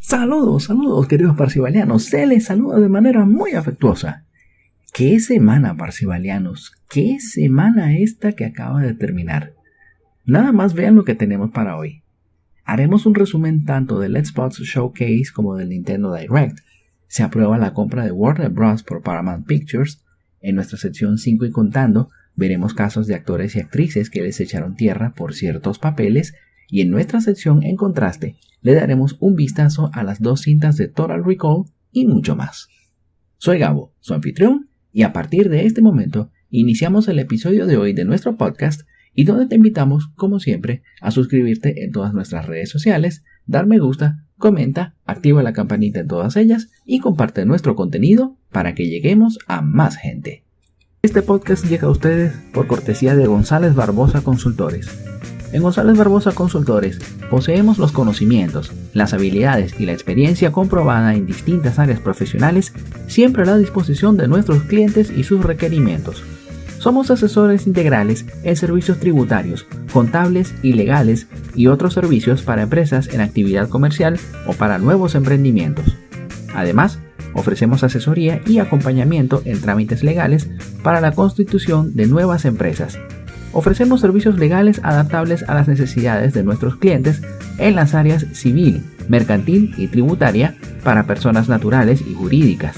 Saludos queridos parcivalianos, se les saluda de manera muy afectuosa. ¿Qué semana, parcivalianos? ¿Qué semana esta que acaba de terminar? Nada más vean lo que tenemos para hoy. Haremos un resumen tanto del Xbox Showcase como del Nintendo Direct. Se aprueba la compra de Warner Bros. Por Paramount Pictures. En nuestra sección 5 y contando, veremos casos de actores y actrices que les echaron tierra por ciertos papeles. Y en nuestra sección en contraste, le daremos un vistazo a las 2 cintas de Total Recall y mucho más. Soy Gabo, su anfitrión, y a partir de este momento iniciamos el episodio de hoy de nuestro podcast y donde te invitamos, como siempre, a suscribirte en todas nuestras redes sociales, dar me gusta, comenta, activa la campanita en todas ellas y comparte nuestro contenido para que lleguemos a más gente. Este podcast llega a ustedes por cortesía de González Barbosa Consultores. En González Barbosa Consultores poseemos los conocimientos, las habilidades y la experiencia comprobada en distintas áreas profesionales, siempre a la disposición de nuestros clientes y sus requerimientos. Somos asesores integrales en servicios tributarios, contables y legales y otros servicios para empresas en actividad comercial o para nuevos emprendimientos. Además, ofrecemos asesoría y acompañamiento en trámites legales para la constitución de nuevas empresas. Ofrecemos servicios legales adaptables a las necesidades de nuestros clientes en las áreas civil, mercantil y tributaria para personas naturales y jurídicas,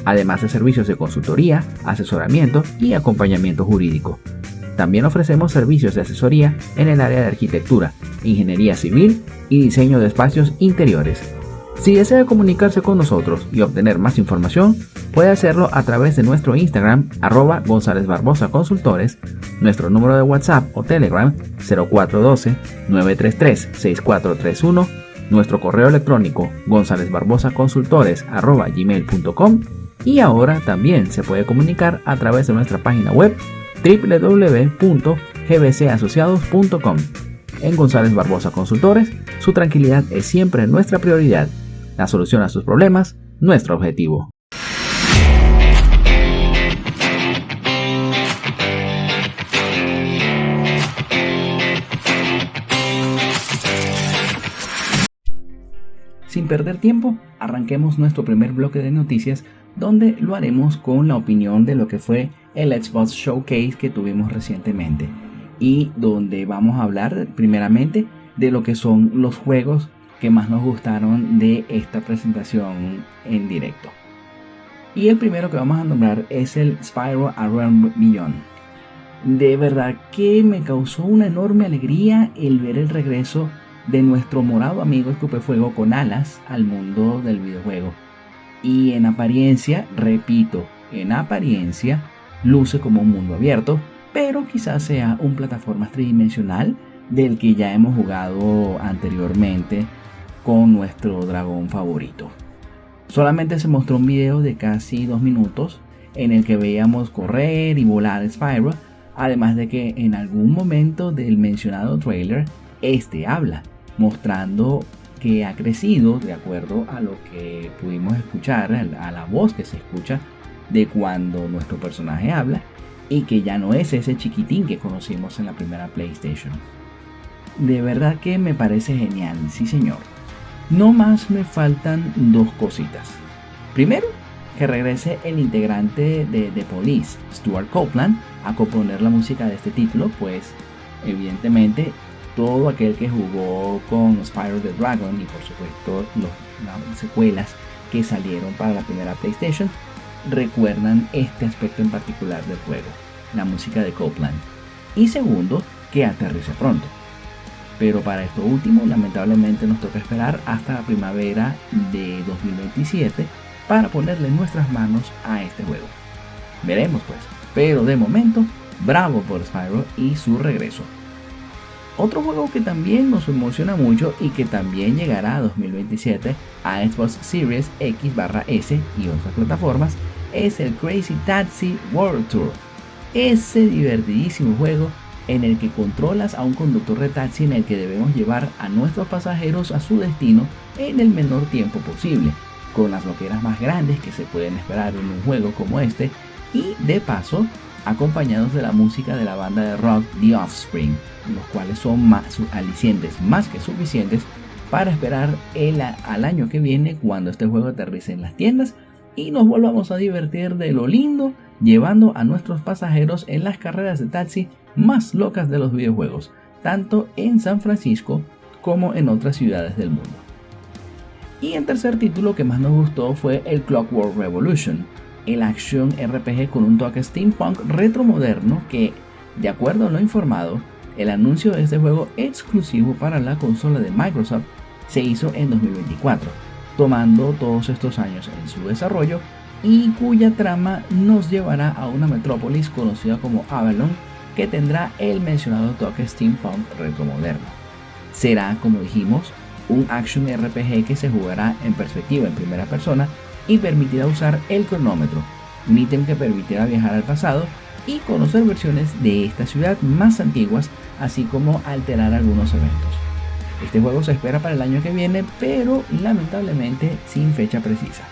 además de servicios de consultoría, asesoramiento y acompañamiento jurídico. También ofrecemos servicios de asesoría en el área de arquitectura, ingeniería civil y diseño de espacios interiores. Si desea comunicarse con nosotros y obtener más información, puede hacerlo a través de nuestro Instagram @González Barbosa Consultores, nuestro número de WhatsApp o Telegram 0412-933-6431, nuestro correo electrónico gonzalezbarbosaconsultores@gmail.com y ahora también se puede comunicar a través de nuestra página web www.gbcasociados.com. En González Barbosa Consultores, su tranquilidad es siempre nuestra prioridad. La solución a sus problemas, nuestro objetivo. Sin perder tiempo, arranquemos nuestro primer bloque de noticias, donde lo haremos con la opinión de lo que fue el Xbox Showcase que tuvimos recientemente, y donde vamos a hablar primeramente de lo que son los juegos que más nos gustaron de esta presentación en directo. Y el primero que vamos a nombrar es el Spyro A Realm Beyond. De verdad que me causó una enorme alegría el ver el regreso de nuestro morado amigo Escupefuego con alas al mundo del videojuego. Y en apariencia, repito, en apariencia luce como un mundo abierto, pero quizás sea un plataforma tridimensional del que ya hemos jugado anteriormente con nuestro dragón favorito. Solamente se mostró un video de casi 2 minutos en el que veíamos correr y volar a Spyro, además de que en algún momento del mencionado trailer este habla, mostrando que ha crecido de acuerdo a lo que pudimos escuchar, a la voz que se escucha de cuando nuestro personaje habla, y que ya no es ese chiquitín que conocimos en la primera PlayStation. De verdad que me parece genial, sí señor. No más me faltan 2 cositas. Primero, que regrese el integrante de The Police, Stuart Copeland, a componer la música de este título, pues evidentemente todo aquel que jugó con Spyro the Dragon y por supuesto las secuelas que salieron para la primera PlayStation recuerdan este aspecto en particular del juego, la música de Copeland. Y segundo, que aterrice pronto. Pero para esto último, lamentablemente nos toca esperar hasta la primavera de 2027 para ponerle nuestras manos a este juego. Veremos pues, pero de momento, bravo por Spyro y su regreso. Otro juego que también nos emociona mucho y que también llegará a 2027 a Xbox Series X/S y otras plataformas es el Crazy Taxi World Tour. Ese divertidísimo juego en el que controlas a un conductor de taxi en el que debemos llevar a nuestros pasajeros a su destino en el menor tiempo posible, con las loqueras más grandes que se pueden esperar en un juego como este, y de paso acompañados de la música de la banda de rock The Offspring, los cuales son alicientes más que suficientes para esperar al año que viene cuando este juego aterrice en las tiendas y nos volvamos a divertir de lo lindo llevando a nuestros pasajeros en las carreras de taxi más locas de los videojuegos, tanto en San Francisco como en otras ciudades del mundo. Y el tercer título que más nos gustó fue el Clockwork Revolution, el action RPG con un toque steampunk retromoderno que, de acuerdo a lo informado, el anuncio de este juego exclusivo para la consola de Microsoft se hizo en 2024, tomando todos estos años en su desarrollo y cuya trama nos llevará a una metrópolis conocida como Avalon, que tendrá el mencionado toque steampunk retromoderno. Será, como dijimos, un action RPG que se jugará en perspectiva en primera persona y permitirá usar el cronómetro, un ítem que permitirá viajar al pasado y conocer versiones de esta ciudad más antiguas, así como alterar algunos eventos. Este juego se espera para el año que viene, pero lamentablemente sin fecha precisa.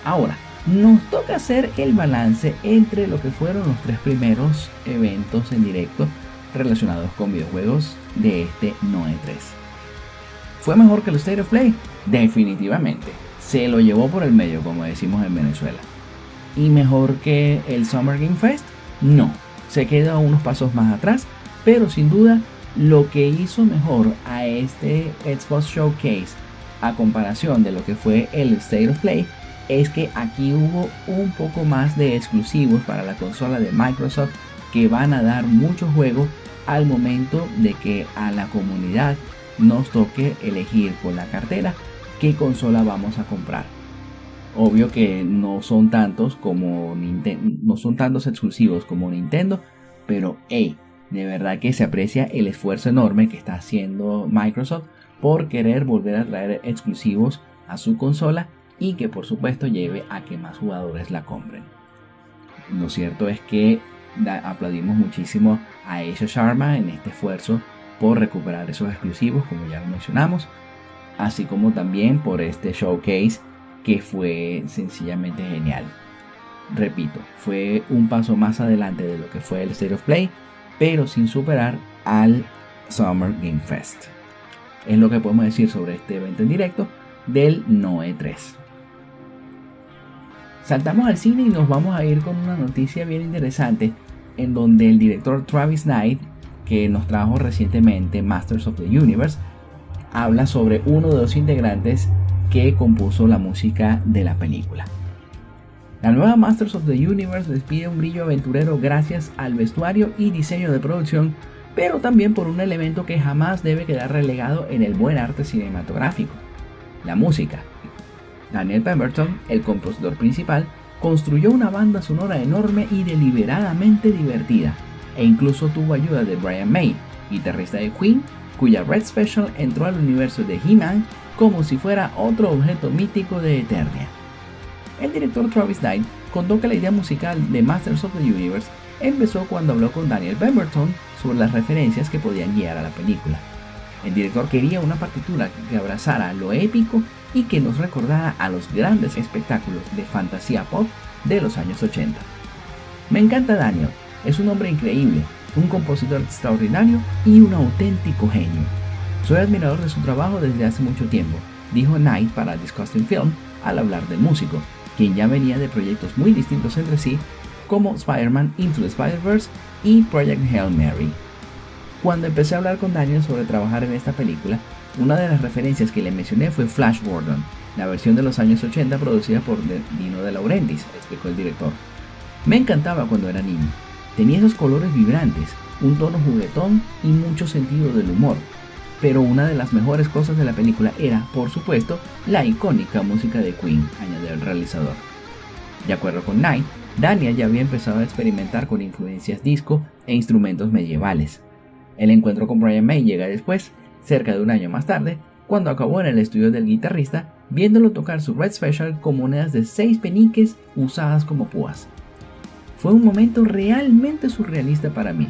Ahora, nos toca hacer el balance entre lo que fueron los 3 primeros eventos en directo relacionados con videojuegos de este NOE 3. ¿Fue mejor que el State of Play? Definitivamente. Se lo llevó por el medio, como decimos en Venezuela. ¿Y mejor que el Summer Game Fest? No, se queda unos pasos más atrás, pero sin duda lo que hizo mejor a este Xbox Showcase a comparación de lo que fue el State of Play es que aquí hubo un poco más de exclusivos para la consola de Microsoft que van a dar muchos juegos al momento de que a la comunidad nos toque elegir con la cartera qué consola vamos a comprar. Obvio que no son tantos como no son tantos exclusivos como Nintendo, pero de verdad que se aprecia el esfuerzo enorme que está haciendo Microsoft por querer volver a traer exclusivos a su consola y que por supuesto lleve a que más jugadores la compren. Lo cierto es que aplaudimos muchísimo a Asher Sharma en este esfuerzo por recuperar esos exclusivos, como ya lo mencionamos, así como también por este showcase que fue sencillamente genial. Repito, fue un paso más adelante de lo que fue el State of Play, pero sin superar al Summer Game Fest. Es lo que podemos decir sobre este evento en directo del NOE 3. Saltamos al cine y nos vamos a ir con una noticia bien interesante en donde el director Travis Knight, que nos trajo recientemente Masters of the Universe, habla sobre uno de los integrantes que compuso la música de la película. La nueva Masters of the Universe despide un brillo aventurero gracias al vestuario y diseño de producción, pero también por un elemento que jamás debe quedar relegado en el buen arte cinematográfico: la música. Daniel Pemberton, el compositor principal, construyó una banda sonora enorme y deliberadamente divertida, e incluso tuvo ayuda de Brian May, guitarrista de Queen, cuya Red Special entró al universo de He-Man como si fuera otro objeto mítico de Eternia. El director Travis Knight contó que la idea musical de Masters of the Universe empezó cuando habló con Daniel Pemberton sobre las referencias que podían guiar a la película. El director quería una partitura que abrazara lo épico y que nos recordara a los grandes espectáculos de fantasía pop de los años 80. Me encanta Daniel, es un hombre increíble, un compositor extraordinario y un auténtico genio. Soy admirador de su trabajo desde hace mucho tiempo, dijo Knight para Disgusting Film al hablar del músico, quien ya venía de proyectos muy distintos entre sí, como Spider-Man Into the Spider-Verse y Project Hail Mary. Cuando empecé a hablar con Daniel sobre trabajar en esta película, una de las referencias que le mencioné fue Flash Gordon, la versión de los años 80 producida por Dino De Laurentiis, explicó el director. Me encantaba cuando era niño. Tenía esos colores vibrantes, un tono juguetón y mucho sentido del humor. Pero una de las mejores cosas de la película era, por supuesto, la icónica música de Queen, añadió el realizador. De acuerdo con Knight, Daniel ya había empezado a experimentar con influencias disco e instrumentos medievales. El encuentro con Brian May llega después, cerca de un año más tarde, cuando acabó en el estudio del guitarrista, viéndolo tocar su Red Special con monedas de 6 peniques usadas como púas. Fue un momento realmente surrealista para mí.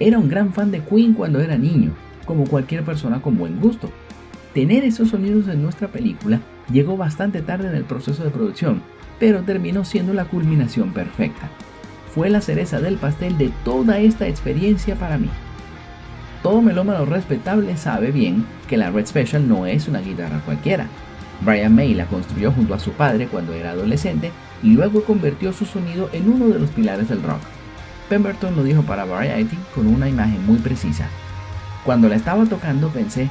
Era un gran fan de Queen cuando era niño, como cualquier persona con buen gusto. Tener esos sonidos en nuestra película llegó bastante tarde en el proceso de producción, pero terminó siendo la culminación perfecta. Fue la cereza del pastel de toda esta experiencia para mí. todo melómano respetable sabe bien que la Red Special no es una guitarra cualquiera. Brian May la construyó junto a su padre cuando era adolescente y luego convirtió su sonido en uno de los pilares del rock. Pemberton lo dijo para Variety con una imagen muy precisa. Cuando la estaba tocando pensé,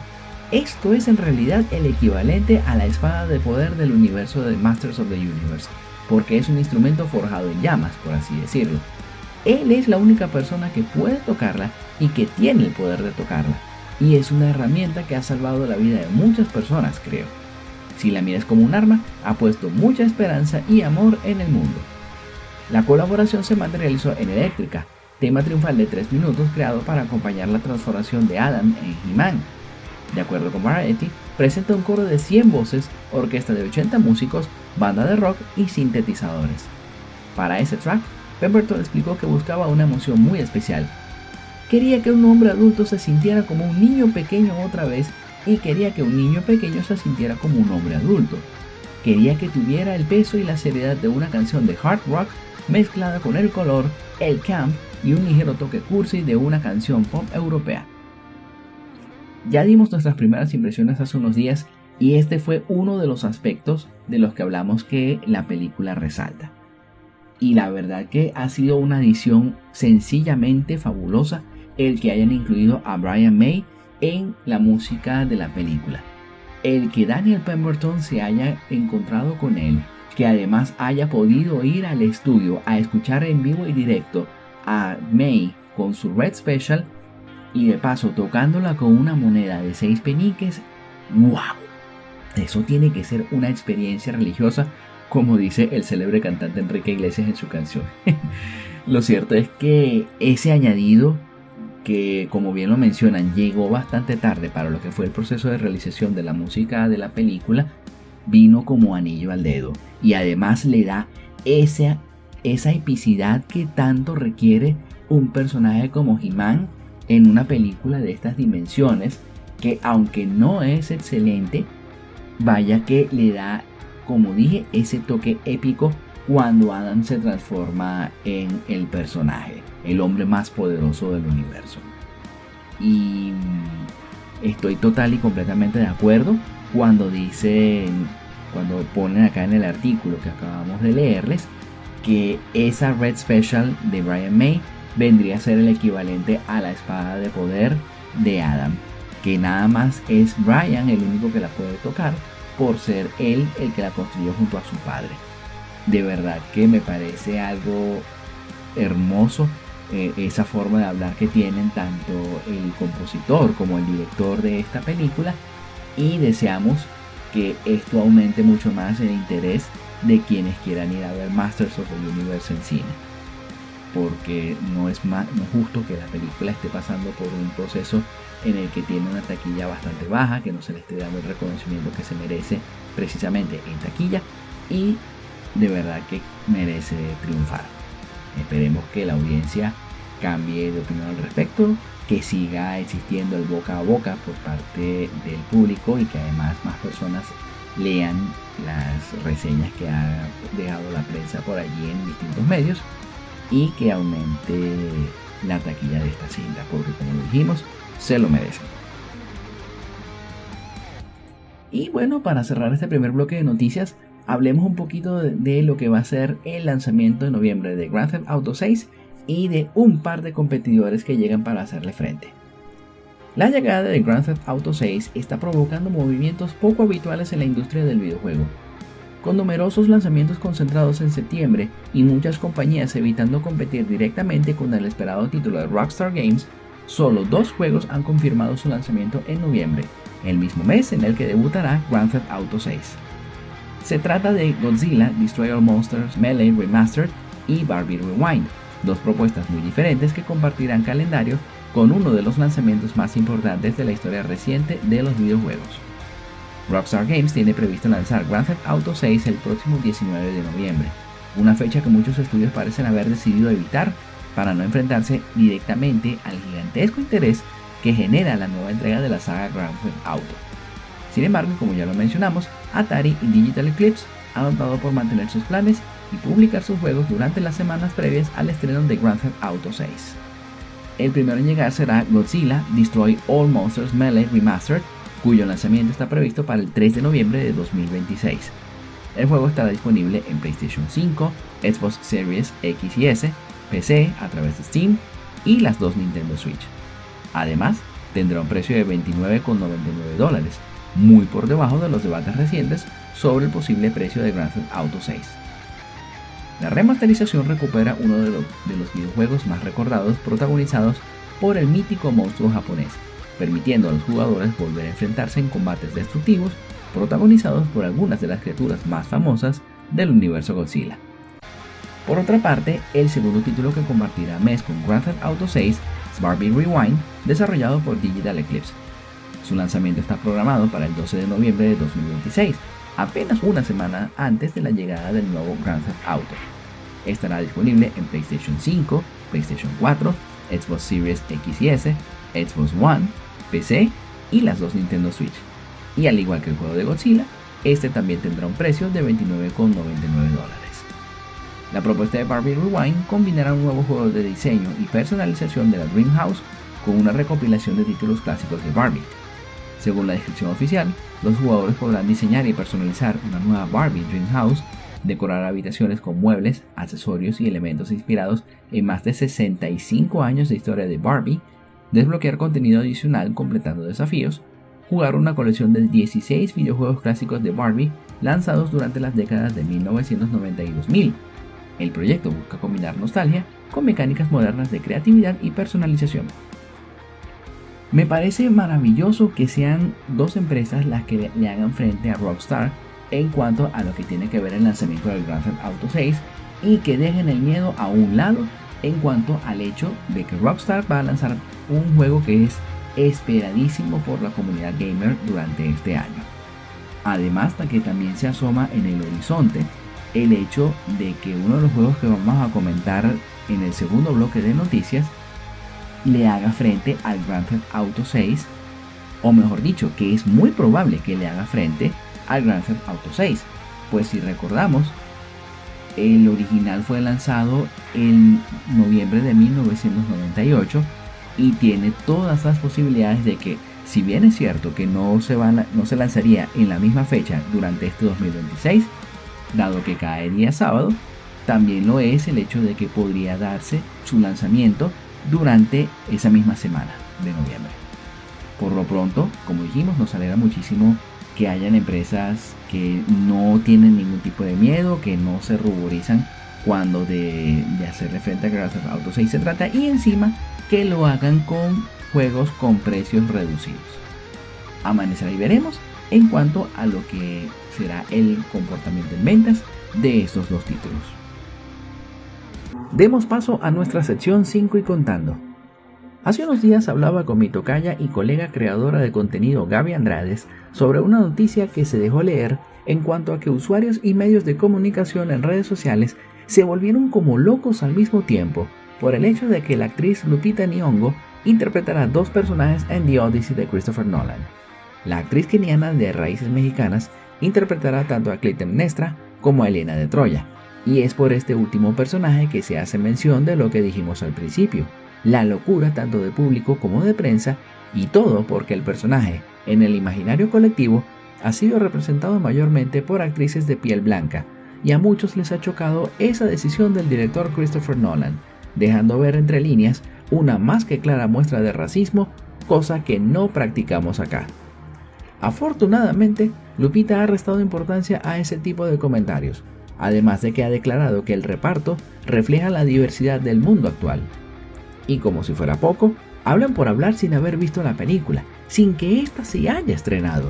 esto es en realidad el equivalente a la espada de poder del universo de Masters of the Universe, porque es un instrumento forjado en llamas, por así decirlo. Él es la única persona que puede tocarla y que tiene el poder de tocarla, y es una herramienta que ha salvado la vida de muchas personas, creo. Si la miras como un arma, ha puesto mucha esperanza y amor en el mundo. La colaboración se materializó en Eléctrica, tema triunfal de 3 minutos creado para acompañar la transformación de Adam en He-Man. De acuerdo con Variety, presenta un coro de 100 voces, orquesta de 80 músicos, banda de rock y sintetizadores. Para ese track, Pemberton explicó que buscaba una emoción muy especial. Quería que un hombre adulto se sintiera como un niño pequeño otra vez y quería que un niño pequeño se sintiera como un hombre adulto. Quería que tuviera el peso y la seriedad de una canción de hard rock mezclada con el color, el camp y un ligero toque cursi de una canción pop europea. Ya dimos nuestras primeras impresiones hace unos días y este fue uno de los aspectos de los que hablamos que la película resalta. Y la verdad que ha sido una adición sencillamente fabulosa el que hayan incluido a Brian May en la música de la película. El que Daniel Pemberton se haya encontrado con él, que además haya podido ir al estudio a escuchar en vivo y directo a May con su Red Special y de paso tocándola con una moneda de 6 peniques, ¡wow! Eso tiene que ser una experiencia religiosa, como dice el célebre cantante Enrique Iglesias en su canción. Lo cierto es que ese añadido, que como bien lo mencionan llegó bastante tarde para lo que fue el proceso de realización de la música de la película, vino como anillo al dedo y además le da esa epicidad que tanto requiere un personaje como He-Man en una película de estas dimensiones, que aunque no es excelente, vaya que le da, como dije, ese toque épico cuando Adam se transforma en el personaje, el hombre más poderoso del universo. Y estoy total y completamente de acuerdo cuando ponen acá en el artículo que acabamos de leerles, que esa Red Special de Brian May vendría a ser el equivalente a la espada de poder de Adam, que nada más es Brian el único que la puede tocar por ser él el que la construyó junto a su padre. De verdad que me parece algo hermoso esa forma de hablar que tienen tanto el compositor como el director de esta película, y deseamos que esto aumente mucho más el interés de quienes quieran ir a ver Masters of the Universe en cine, porque no es justo que la película esté pasando por un proceso en el que tiene una taquilla bastante baja, que no se le esté dando el reconocimiento que se merece precisamente en taquilla, y de verdad que merece triunfar. Esperemos que la audiencia cambie de opinión al respecto, que siga existiendo el boca a boca por parte del público y que además más personas lean las reseñas que ha dejado la prensa por allí en distintos medios y que aumente la taquilla de esta cinta, porque como dijimos, se lo merecen. Y bueno, para cerrar este primer bloque de noticias, hablemos un poquito de lo que va a ser el lanzamiento de noviembre de Grand Theft Auto 6 y de un par de competidores que llegan para hacerle frente. La llegada de Grand Theft Auto 6 está provocando movimientos poco habituales en la industria del videojuego, con numerosos lanzamientos concentrados en septiembre y muchas compañías evitando competir directamente con el esperado título de Rockstar Games. Solo 2 juegos han confirmado su lanzamiento en noviembre, el mismo mes en el que debutará Grand Theft Auto 6. Se trata de Godzilla Destroy All Monsters Melee Remastered y Barbie Rewind, 2 propuestas muy diferentes que compartirán calendario con uno de los lanzamientos más importantes de la historia reciente de los videojuegos. Rockstar Games tiene previsto lanzar Grand Theft Auto 6 el próximo 19 de noviembre, una fecha que muchos estudios parecen haber decidido evitar para no enfrentarse directamente al gigantesco interés que genera la nueva entrega de la saga Grand Theft Auto. Sin embargo, como ya lo mencionamos, Atari y Digital Eclipse han optado por mantener sus planes y publicar sus juegos durante las semanas previas al estreno de Grand Theft Auto 6. El primero en llegar será Godzilla Destroy All Monsters Melee Remastered, cuyo lanzamiento está previsto para el 3 de noviembre de 2026. El juego estará disponible en PlayStation 5, Xbox Series X y S, PC a través de Steam y las dos Nintendo Switch. Además, tendrá un precio de $29,99, muy por debajo de los debates recientes sobre el posible precio de Grand Theft Auto 6. La remasterización recupera uno de los videojuegos más recordados protagonizados por el mítico monstruo japonés, permitiendo a los jugadores volver a enfrentarse en combates destructivos protagonizados por algunas de las criaturas más famosas del universo Godzilla. Por otra parte, el segundo título que compartirá mes con Grand Theft Auto 6 es Barbie Rewind, desarrollado por Digital Eclipse. Su lanzamiento está programado para el 12 de noviembre de 2026, apenas una semana antes de la llegada del nuevo Grand Theft Auto. Estará disponible en PlayStation 5, PlayStation 4, Xbox Series X y S, Xbox One, PC y las dos Nintendo Switch. Y al igual que el juego de Godzilla, este también tendrá un precio de $29,99. La propuesta de Barbie Rewind combinará un nuevo juego de diseño y personalización de la Dreamhouse con una recopilación de títulos clásicos de Barbie. Según la descripción oficial, los jugadores podrán diseñar y personalizar una nueva Barbie Dreamhouse, decorar habitaciones con muebles, accesorios y elementos inspirados en más de 65 años de historia de Barbie, desbloquear contenido adicional completando desafíos, jugar una colección de 16 videojuegos clásicos de Barbie lanzados durante las décadas de 1990 y 2000. El proyecto busca combinar nostalgia con mecánicas modernas de creatividad y personalización. Me parece maravilloso que sean dos empresas las que le hagan frente a Rockstar en cuanto a lo que tiene que ver el lanzamiento del Grand Theft Auto 6 y que dejen el miedo a un lado en cuanto al hecho de que Rockstar va a lanzar un juego que es esperadísimo por la comunidad gamer durante este año. Además de que también se asoma en el horizonte el hecho de que uno de los juegos que vamos a comentar en el segundo bloque de noticias le haga frente al Grand Theft Auto 6, o mejor dicho, que es muy probable que le haga frente al Grand Theft Auto 6, pues si recordamos, el original fue lanzado en noviembre de 1998 y tiene todas las posibilidades de que, si bien es cierto que no se lanzaría en la misma fecha durante este 2026, dado que cae día sábado, también lo es el hecho de que podría darse su lanzamiento durante esa misma semana de noviembre. Por lo pronto, como dijimos, nos alegra muchísimo que hayan empresas que no tienen ningún tipo de miedo, que no se ruborizan cuando de hacerle frente a Grand Theft Auto 6 se trata, y encima que lo hagan con juegos con precios reducidos. Amanecerá y veremos en cuanto a lo que será el comportamiento en ventas de estos dos títulos. Demos paso a nuestra sección 5 y contando. Hace unos días hablaba con mi tocaya y colega creadora de contenido Gaby Andrades sobre una noticia que se dejó leer en cuanto a que usuarios y medios de comunicación en redes sociales se volvieron como locos al mismo tiempo por el hecho de que la actriz Lupita Nyong'o interpretará dos personajes en The Odyssey de Christopher Nolan. La actriz keniana de raíces mexicanas interpretará tanto a Clytemnestra como a Helena de Troya, y es por este último personaje que se hace mención de lo que dijimos al principio, la locura tanto de público como de prensa, y todo porque el personaje, en el imaginario colectivo, ha sido representado mayormente por actrices de piel blanca, y a muchos les ha chocado esa decisión del director Christopher Nolan, dejando ver entre líneas una más que clara muestra de racismo, cosa que no practicamos acá. Afortunadamente, Lupita ha restado importancia a ese tipo de comentarios, además de que ha declarado que el reparto refleja la diversidad del mundo actual. Y como si fuera poco, hablan por hablar sin haber visto la película, sin que ésta se haya estrenado.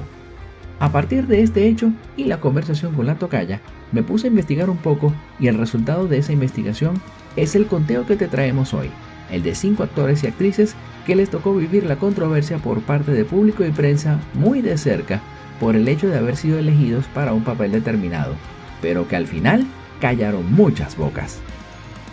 A partir de este hecho y la conversación con la tocaya, me puse a investigar un poco y el resultado de esa investigación es el conteo que te traemos hoy, el de 5 actores y actrices que les tocó vivir la controversia por parte de público y prensa muy de cerca por el hecho de haber sido elegidos para un papel determinado, pero que al final callaron muchas bocas.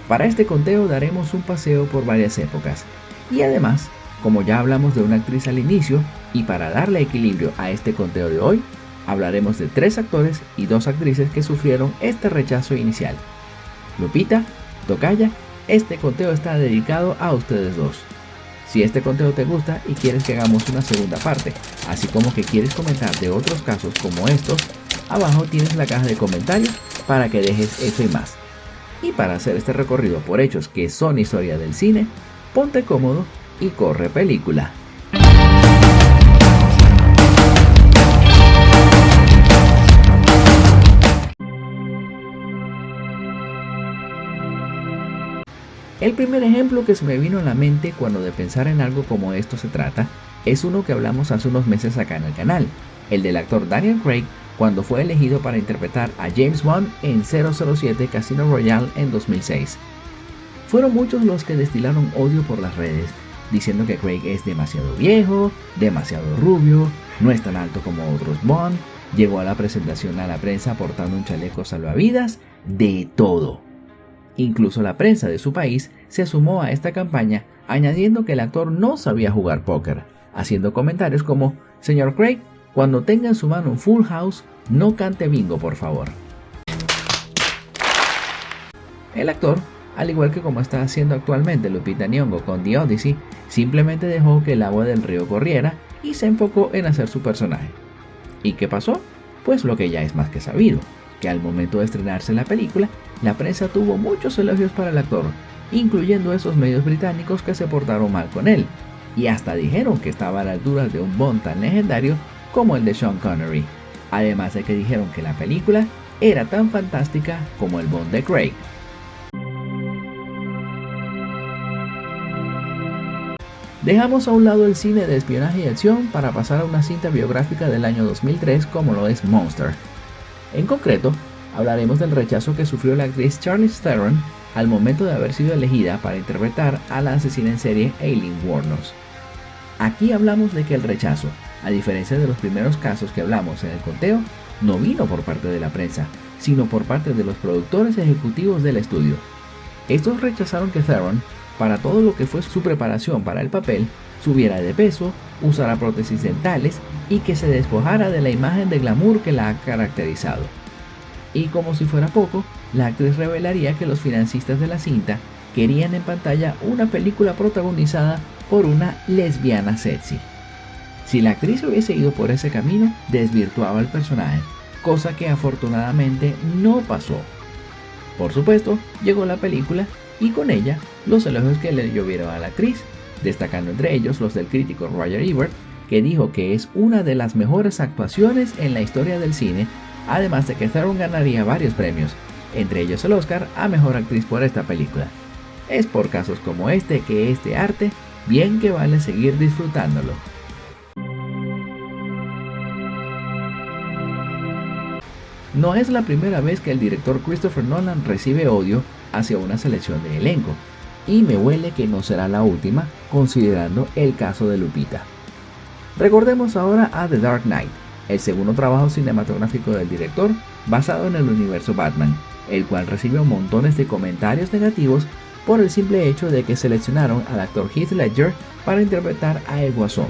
Para este conteo daremos un paseo por varias épocas, y además, como ya hablamos de una actriz al inicio, y para darle equilibrio a este conteo de hoy, hablaremos de 3 actores y 2 actrices que sufrieron este rechazo inicial. Lupita, tocaya, este conteo está dedicado a ustedes dos. Si este conteo te gusta y quieres que hagamos una segunda parte, así como que quieres comentar de otros casos como estos, abajo tienes la caja de comentarios para que dejes eso y más. Y para hacer este recorrido por hechos que son historia del cine, ponte cómodo y corre película. El primer ejemplo que se me vino a la mente cuando de pensar en algo como esto se trata, es uno que hablamos hace unos meses acá en el canal, el del actor Daniel Craig cuando fue elegido para interpretar a James Bond en 007 Casino Royale en 2006. Fueron muchos los que destilaron odio por las redes, diciendo que Craig es demasiado viejo, demasiado rubio, no es tan alto como otros Bond, llegó a la presentación a la prensa portando un chaleco salvavidas, de todo. Incluso la prensa de su país se sumó a esta campaña añadiendo que el actor no sabía jugar póker, haciendo comentarios como: "Señor Craig, cuando tenga en su mano un full house, no cante bingo por favor". El actor, al igual que como está haciendo actualmente Lupita Nyong'o con The Odyssey, simplemente dejó que el agua del río corriera y se enfocó en hacer su personaje. ¿Y qué pasó? Pues lo que ya es más que sabido, que al momento de estrenarse la película, la prensa tuvo muchos elogios para el actor, incluyendo esos medios británicos que se portaron mal con él, y hasta dijeron que estaba a la altura de un Bond tan legendario como el de Sean Connery, además de que dijeron que la película era tan fantástica como el Bond de Craig. Dejamos a un lado el cine de espionaje y acción para pasar a una cinta biográfica del año 2003 como lo es Monster. En concreto, hablaremos del rechazo que sufrió la actriz Charlize Theron al momento de haber sido elegida para interpretar a la asesina en serie Aileen Wuornos. Aquí hablamos de que el rechazo, a diferencia de los primeros casos que hablamos en el conteo, no vino por parte de la prensa, sino por parte de los productores ejecutivos del estudio. Estos rechazaron que Theron, para todo lo que fue su preparación para el papel, subiera de peso, usara prótesis dentales y que se despojara de la imagen de glamour que la ha caracterizado. Y como si fuera poco, la actriz revelaría que los financistas de la cinta querían en pantalla una película protagonizada por una lesbiana sexy. Si la actriz hubiese ido por ese camino, desvirtuaba el personaje, cosa que afortunadamente no pasó. Por supuesto, llegó la película y con ella los elogios que le llovieron a la actriz, destacando entre ellos los del crítico Roger Ebert, que dijo que es una de las mejores actuaciones en la historia del cine, además de que Theron ganaría varios premios, entre ellos el Oscar a Mejor Actriz por esta película. Es por casos como este que este arte bien que vale seguir disfrutándolo. No es la primera vez que el director Christopher Nolan recibe odio hacia una selección de elenco, y me huele que no será la última, considerando el caso de Lupita. Recordemos ahora a The Dark Knight, el segundo trabajo cinematográfico del director basado en el universo Batman, el cual recibió montones de comentarios negativos por el simple hecho de que seleccionaron al actor Heath Ledger para interpretar a El Guasón.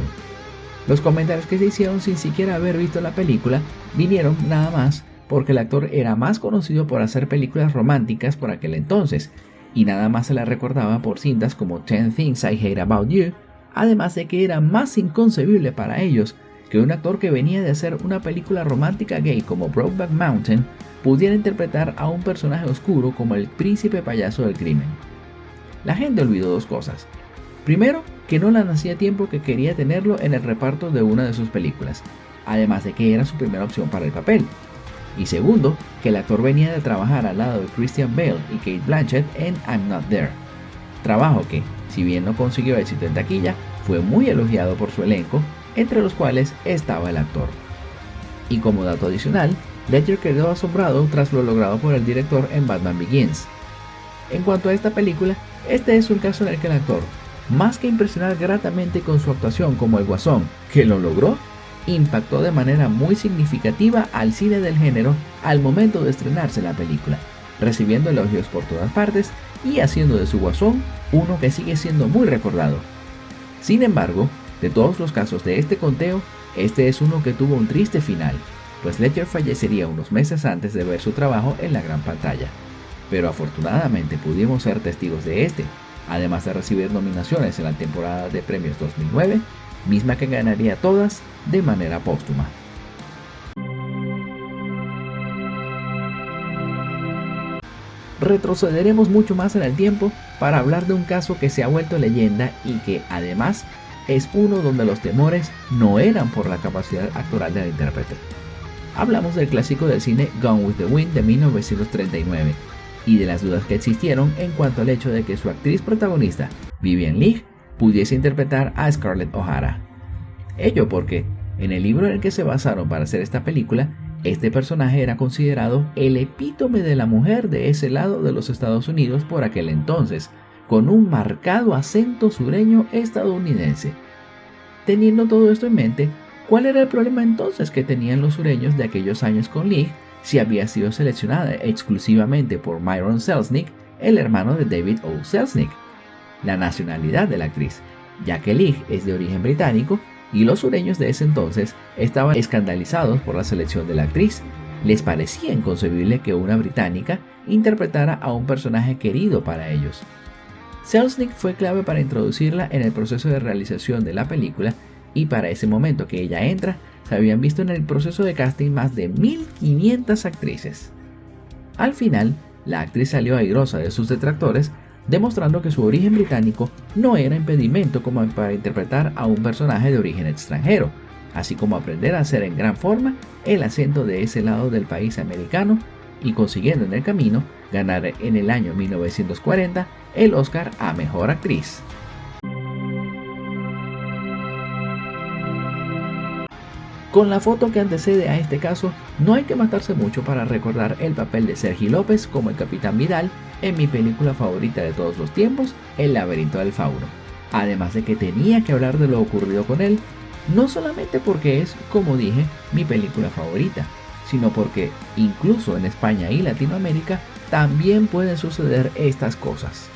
Los comentarios que se hicieron sin siquiera haber visto la película vinieron nada más porque el actor era más conocido por hacer películas románticas por aquel entonces, y nada más se la recordaba por cintas como 10 Things I Hate About You, además de que era más inconcebible para ellos que un actor que venía de hacer una película romántica gay como Brokeback Mountain pudiera interpretar a un personaje oscuro como el príncipe payaso del crimen. La gente olvidó dos cosas. Primero, que Nolan hacía tiempo que quería tenerlo en el reparto de una de sus películas, además de que era su primera opción para el papel. Y segundo, que el actor venía de trabajar al lado de Christian Bale y Cate Blanchett en I'm Not There. Trabajo que, si bien no consiguió éxito en taquilla, fue muy elogiado por su elenco, entre los cuales estaba el actor. Y como dato adicional, Ledger quedó asombrado tras lo logrado por el director en Batman Begins. En cuanto a esta película, este es un caso en el que el actor, más que impresionar gratamente con su actuación como el Guasón, que lo logró, impactó de manera muy significativa al cine del género al momento de estrenarse la película, recibiendo elogios por todas partes y haciendo de su Guasón uno que sigue siendo muy recordado. Sin embargo, de todos los casos de este conteo, este es uno que tuvo un triste final, pues Ledger fallecería unos meses antes de ver su trabajo en la gran pantalla. Pero afortunadamente pudimos ser testigos de este, además de recibir nominaciones en la temporada de premios 2009, misma que ganaría todas de manera póstuma. Retrocederemos mucho más en el tiempo para hablar de un caso que se ha vuelto leyenda y que además es uno donde los temores no eran por la capacidad actoral del intérprete. Hablamos del clásico del cine Gone with the Wind de 1939 y de las dudas que existieron en cuanto al hecho de que su actriz protagonista, Vivien Leigh, pudiese interpretar a Scarlett O'Hara. Ello porque, en el libro en el que se basaron para hacer esta película, este personaje era considerado el epítome de la mujer de ese lado de los Estados Unidos por aquel entonces, con un marcado acento sureño estadounidense. Teniendo todo esto en mente, ¿cuál era el problema entonces que tenían los sureños de aquellos años con Leigh si había sido seleccionada exclusivamente por Myron Selznick, el hermano de David O. Selznick? La nacionalidad de la actriz, ya que Leigh es de origen británico y los sureños de ese entonces estaban escandalizados por la selección de la actriz. Les parecía inconcebible que una británica interpretara a un personaje querido para ellos. Selznick fue clave para introducirla en el proceso de realización de la película y para ese momento que ella entra, se habían visto en el proceso de casting más de 1500 actrices. Al final, la actriz salió airosa de sus detractores, demostrando que su origen británico no era impedimento como para interpretar a un personaje de origen extranjero, así como aprender a hacer en gran forma el acento de ese lado del país americano y consiguiendo en el camino ganar en el año 1940 el Oscar a Mejor Actriz. Con la foto que antecede a este caso, no hay que matarse mucho para recordar el papel de Sergi López como el Capitán Vidal en mi película favorita de todos los tiempos, El laberinto del fauno. Además de que tenía que hablar de lo ocurrido con él, no solamente porque es, como dije, mi película favorita, sino porque incluso en España y Latinoamérica también pueden suceder estas cosas.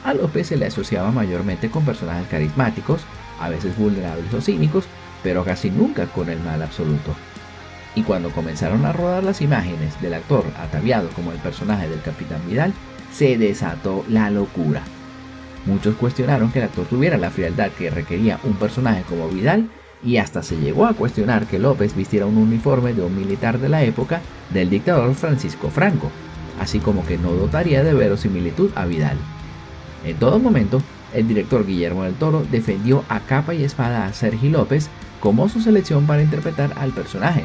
A López se le asociaba mayormente con personajes carismáticos, a veces vulnerables o cínicos, pero casi nunca con el mal absoluto. Y cuando comenzaron a rodar las imágenes del actor ataviado como el personaje del Capitán Vidal, se desató la locura. Muchos cuestionaron que el actor tuviera la frialdad que requería un personaje como Vidal, y hasta se llegó a cuestionar que López vistiera un uniforme de un militar de la época del dictador Francisco Franco, así como que no dotaría de verosimilitud a Vidal. En todo momento, el director Guillermo del Toro defendió a capa y espada a Sergi López como su selección para interpretar al personaje,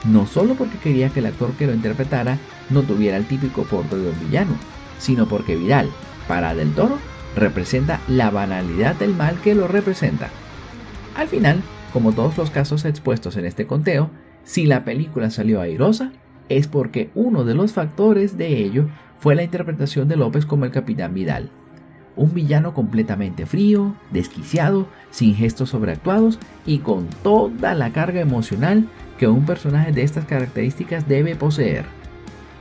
no solo porque quería que el actor que lo interpretara no tuviera el típico porte de un villano, sino porque Vidal, para Del Toro, representa la banalidad del mal que lo representa. Al final, como todos los casos expuestos en este conteo, si la película salió airosa, es porque uno de los factores de ello fue la interpretación de López como el Capitán Vidal. Un villano completamente frío, desquiciado, sin gestos sobreactuados y con toda la carga emocional que un personaje de estas características debe poseer.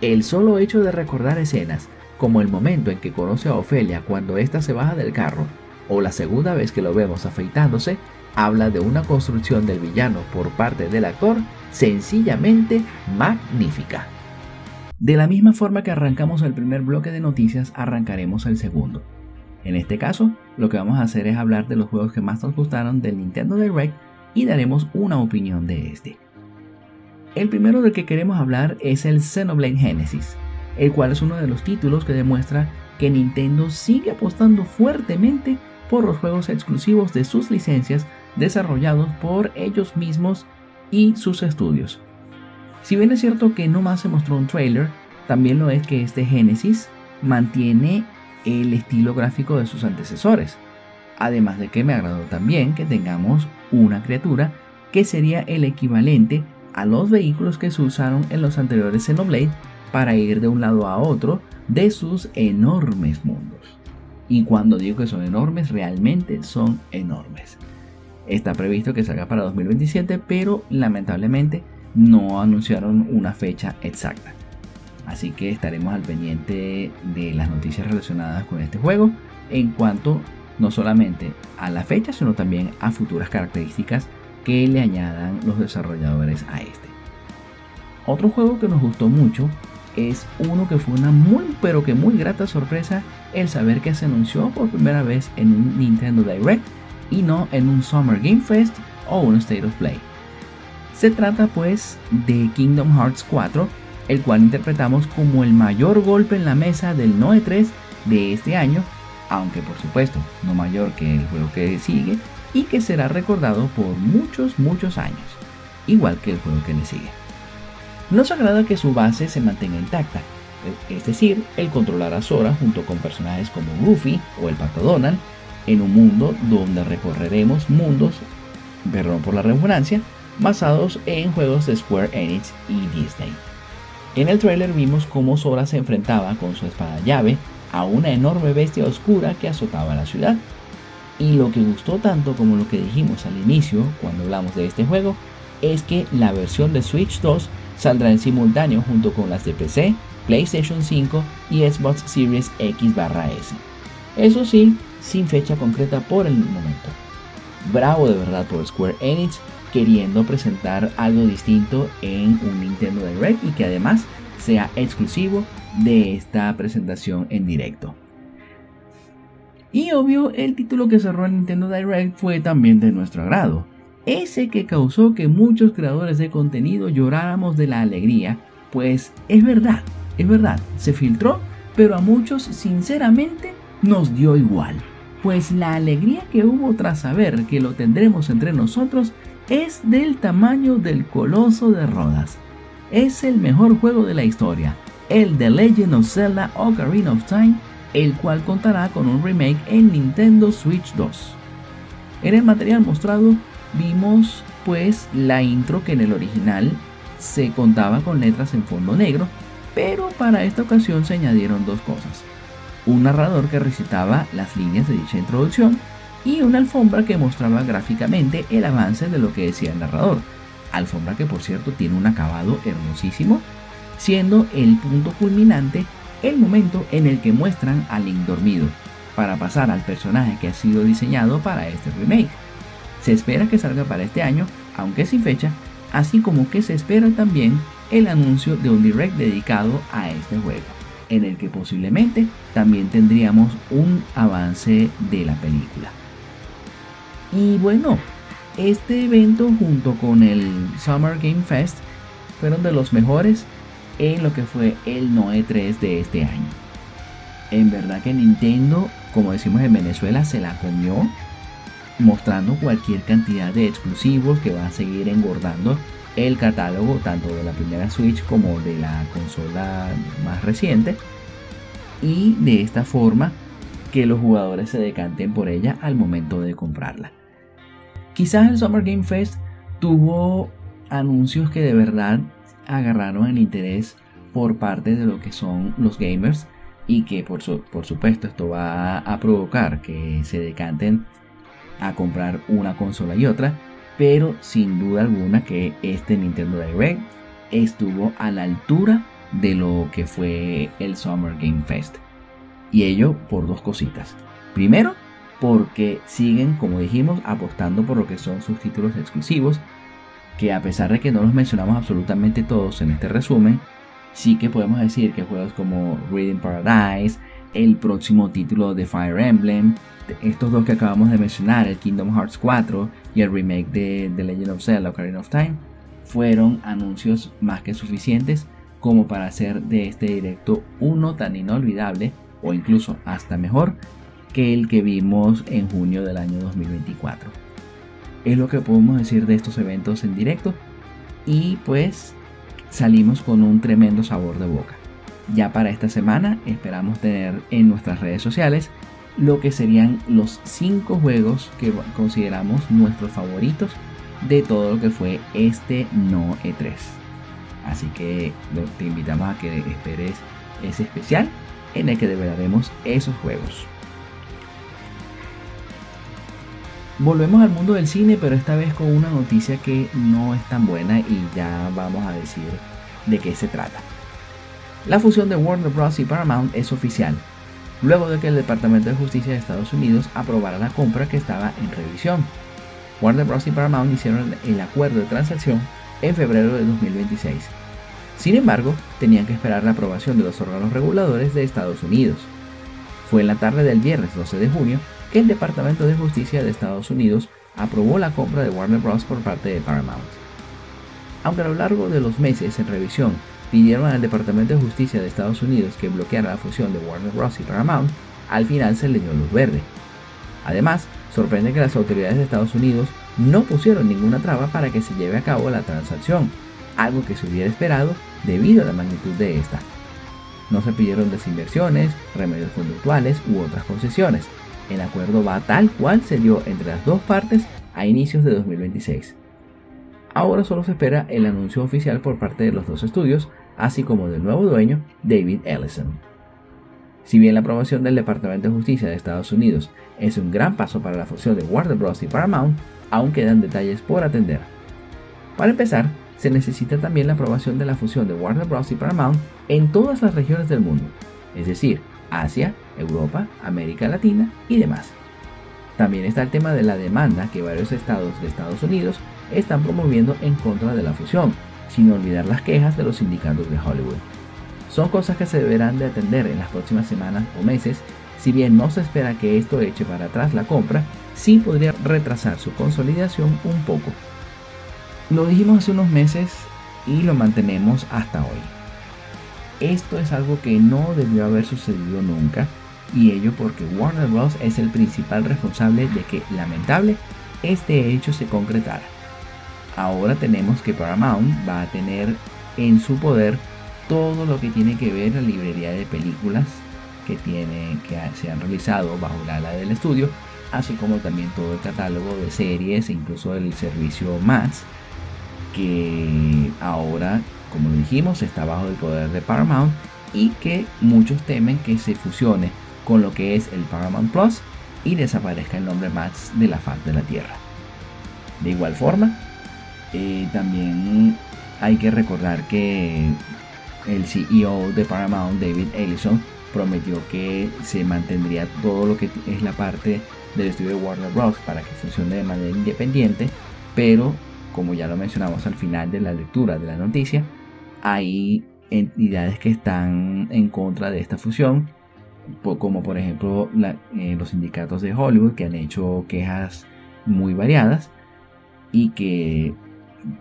El solo hecho de recordar escenas, como el momento en que conoce a Ofelia cuando ésta se baja del carro, o la segunda vez que lo vemos afeitándose, habla de una construcción del villano por parte del actor sencillamente magnífica. De la misma forma que arrancamos el primer bloque de noticias, arrancaremos el segundo. En este caso, lo que vamos a hacer es hablar de los juegos que más nos gustaron del Nintendo Direct y daremos una opinión de este. El primero del que queremos hablar es el Xenoblade Genesis, el cual es uno de los títulos que demuestra que Nintendo sigue apostando fuertemente por los juegos exclusivos de sus licencias desarrollados por ellos mismos y sus estudios. Si bien es cierto que no más se mostró un trailer, también lo es que este Genesis mantiene el estilo gráfico de sus antecesores, además de que me agradó también que tengamos una criatura que sería el equivalente a los vehículos que se usaron en los anteriores Xenoblade para ir de un lado a otro de sus enormes mundos. Y cuando digo que son enormes, realmente son enormes. Está previsto que salga para 2027, pero lamentablemente no anunciaron una fecha exacta. Así que estaremos al pendiente de las noticias relacionadas con este juego en cuanto no solamente a la fecha, sino también a futuras características que le añadan los desarrolladores a este. Otro juego que nos gustó mucho es uno que fue una muy grata sorpresa el saber que se anunció por primera vez en un Nintendo Direct y no en un Summer Game Fest o un State of Play. Se trata pues de Kingdom Hearts 4, el cual interpretamos como el mayor golpe en la mesa del No E3 de este año, aunque por supuesto no mayor que el juego que sigue y que será recordado por muchos años, igual que el juego que le sigue. Nos agrada que su base se mantenga intacta, es decir, el controlar a Sora junto con personajes como Goofy o el Pato Donald, en un mundo donde recorreremos mundos, perdón por la redundancia, basados en juegos de Square Enix y Disney. En el trailer vimos cómo Sora se enfrentaba con su espada llave a una enorme bestia oscura que azotaba la ciudad. Y lo que gustó tanto como lo que dijimos al inicio cuando hablamos de este juego es que la versión de Switch 2 saldrá en simultáneo junto con las de PC, PlayStation 5 y Xbox Series X/S. Eso sí, sin fecha concreta por el momento. Bravo de verdad por Square Enix queriendo presentar algo distinto en un Nintendo Direct y que además sea exclusivo de esta presentación en directo. Y obvio, el título que cerró el Nintendo Direct fue también de nuestro agrado. Ese que causó que muchos creadores de contenido lloráramos de la alegría, pues es verdad, se filtró, pero a muchos sinceramente nos dio igual. Pues la alegría que hubo tras saber que lo tendremos entre nosotros es del tamaño del Coloso de Rodas. Es el mejor juego de la historia, el The Legend of Zelda Ocarina of Time, el cual contará con un remake en Nintendo Switch 2. En el material mostrado vimos pues la intro que en el original se contaba con letras en fondo negro, pero para esta ocasión se añadieron dos cosas: un narrador que recitaba las líneas de dicha introducción y una alfombra que mostraba gráficamente el avance de lo que decía el narrador, alfombra que por cierto tiene un acabado hermosísimo, siendo el punto culminante el momento en el que muestran a Link dormido, para pasar al personaje que ha sido diseñado para este remake. Se espera que salga para este año, aunque sin fecha, así como que se espera también el anuncio de un direct dedicado a este juego, en el que posiblemente también tendríamos un avance de la película. Y bueno, este evento junto con el Summer Game Fest fueron de los mejores en lo que fue el No E3 de este año. En verdad que Nintendo, como decimos en Venezuela, se la comió, mostrando cualquier cantidad de exclusivos que van a seguir engordando el catálogo tanto de la primera Switch como de la consola más reciente, y de esta forma que los jugadores se decanten por ella al momento de comprarla. Quizás el Summer Game Fest tuvo anuncios que de verdad agarraron el interés por parte de lo que son los gamers y que por supuesto esto va a provocar que se decanten a comprar una consola y otra, pero sin duda alguna que este Nintendo Direct estuvo a la altura de lo que fue el Summer Game Fest, y ello por dos cositas. Primero, porque siguen, como dijimos, apostando por lo que son sus títulos exclusivos, que a pesar de que no los mencionamos absolutamente todos en este resumen, sí que podemos decir que juegos como Reading Paradise, el próximo título de Fire Emblem, estos dos que acabamos de mencionar, el Kingdom Hearts 4 y el remake de The Legend of Zelda Ocarina of Time, fueron anuncios más que suficientes como para hacer de este directo uno tan inolvidable o incluso hasta mejor que el que vimos en junio del año 2024. Es lo que podemos decir de estos eventos en directo, y pues salimos con un tremendo sabor de boca. Ya para esta semana esperamos tener en nuestras redes sociales lo que serían los 5 juegos que consideramos nuestros favoritos de todo lo que fue este No E3. Así que te invitamos a que esperes ese especial en el que develaremos esos juegos. Volvemos al mundo del cine, pero esta vez con una noticia que no es tan buena y ya vamos a decir de qué se trata. La fusión de Warner Bros. Y Paramount es oficial, luego de que el Departamento de Justicia de Estados Unidos aprobara la compra que estaba en revisión. Warner Bros. Y Paramount hicieron el acuerdo de transacción en febrero de 2026. Sin embargo, tenían que esperar la aprobación de los órganos reguladores de Estados Unidos. Fue en la tarde del viernes 12 de junio que el Departamento de Justicia de Estados Unidos aprobó la compra de Warner Bros. Por parte de Paramount. Aunque a lo largo de los meses en revisión pidieron al Departamento de Justicia de Estados Unidos que bloqueara la fusión de Warner Bros. Y Paramount, al final se le dio luz verde. Además, sorprende que las autoridades de Estados Unidos no pusieron ninguna traba para que se lleve a cabo la transacción, algo que se hubiera esperado debido a la magnitud de esta. No se pidieron desinversiones, remedios conductuales u otras concesiones. El acuerdo va tal cual se dio entre las dos partes a inicios de 2026. Ahora solo se espera el anuncio oficial por parte de los dos estudios, así como del nuevo dueño, David Ellison. Si bien la aprobación del Departamento de Justicia de Estados Unidos es un gran paso para la fusión de Warner Bros. Y Paramount, aún quedan detalles por atender. Para empezar, se necesita también la aprobación de la fusión de Warner Bros. Y Paramount en todas las regiones del mundo, es decir, Asia, Europa, América Latina y demás. También está el tema de la demanda que varios estados de Estados Unidos están promoviendo en contra de la fusión, sin olvidar las quejas de los sindicatos de Hollywood. Son cosas que se deberán de atender en las próximas semanas o meses. Si bien no se espera que esto eche para atrás la compra, sí podría retrasar su consolidación un poco. Lo dijimos hace unos meses y lo mantenemos hasta hoy. Esto es algo que no debió haber sucedido nunca, y ello porque Warner Bros. Es el principal responsable de que, lamentable, este hecho se concretara. Ahora tenemos que Paramount va a tener en su poder todo lo que tiene que ver la librería de películas que se han realizado bajo el ala del estudio, así como también todo el catálogo de series e incluso el servicio Max, que ahora, como lo dijimos, está bajo el poder de Paramount y que muchos temen que se fusione con lo que es el Paramount Plus y desaparezca el nombre Max de la faz de la Tierra. De igual forma, también hay que recordar que el CEO de Paramount, David Ellison, prometió que se mantendría todo lo que es la parte del estudio de Warner Bros. Para que funcione de manera independiente, pero como ya lo mencionamos al final de la lectura de la noticia, hay entidades que están en contra de esta fusión, como por ejemplo los sindicatos de Hollywood, que han hecho quejas muy variadas y que